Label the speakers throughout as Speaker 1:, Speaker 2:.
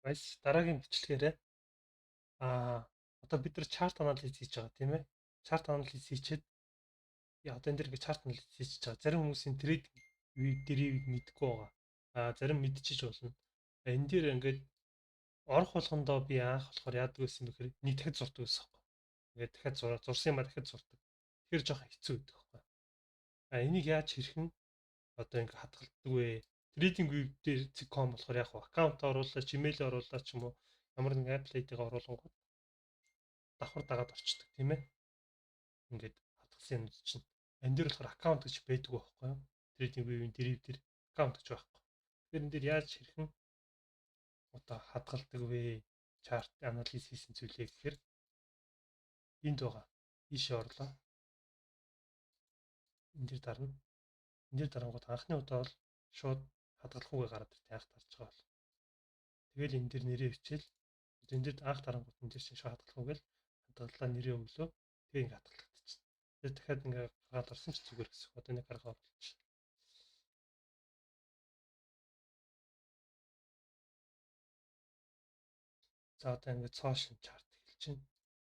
Speaker 1: Баяс дараагийн бичлэгээрээ одоо бид нар чарт анализ хийж байгаа тийм ээ. Чарт анализ хийчихэд одоо энэ дэр ингээд чарт анализ хийж байгаа. Зарим хүмүүсийн трейдинг дэрийг мэдгүй байгаа. Зарим мэдчихэж болно. Энэ дэр ингээд орох болгондоо би анх болохоор яадаг байсан бэхээр нэг дахид зурдаг байсан байхгүй. Ингээд дахиад зурсан юм а дахиад зурдаг. Тэр жоохон хэцүү байдаг байхгүй. Энийг яаж хэрхэн одоо ингээд хадгалдаг вэ? Трейдинг view дээр com болохоор яг аккаунт оруулаад, Gmail оруулаад ч юм уу ямар нэг Apple ID-г оруулангууд давхар дагаад орчдөг тийм ээ. Ингээд хатгасан юм чинь. Энэ дээр болохоор аккаунт гэж байдаг байхгүй юу? Trading View-ийн дэрив дээр аккаунт гэж байхгүй. Тэгэхээр энэ дээр яаж хэрхэн одоо хадгалдаг вэ? Чарт анализ хийсэн зүйлээ гэхээр энд байгаа. Ийшээ орлоо. Энэ дээр дарна. Энэ дээр дарангууд анхны удаа бол шууд хадгалахгүйгээ гараад иртээ анх тарж байгаа бол. Тэгэл энэ дээр нэрээ бичээл. Энэ дээр анх дарангууд энэ дээр шууд хадгалахгүйгээл хадгаллаа нэрээ өглөө. Тэгээ ингээд хадгалагдчихна. Тэгээ дахиад ингээд гараад орсон ч зүгээр гэсэн. Одоо нэг гаргаа оруулчих. За одоо ингээд цоошин чарт эхэлж байна.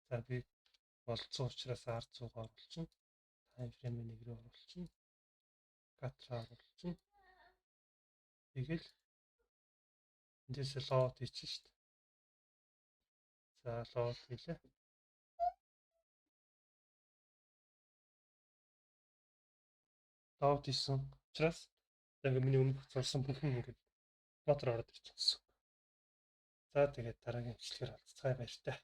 Speaker 1: За би болцсон учраас R100 оруулчихна. Time frame-ийн нэг рүү оруулчихна. Gatra оруулчихна. Тэгэл эндээс лот хийчих шүү дээ. За лот хийлээ. Лот хийсэн учраас ингээд миний өмнөх зурсан бүхэн ингээд мотор ороод ирчихсэн. За тэгээд дараагийн бичлэгээр уулзцгаая баяр таа.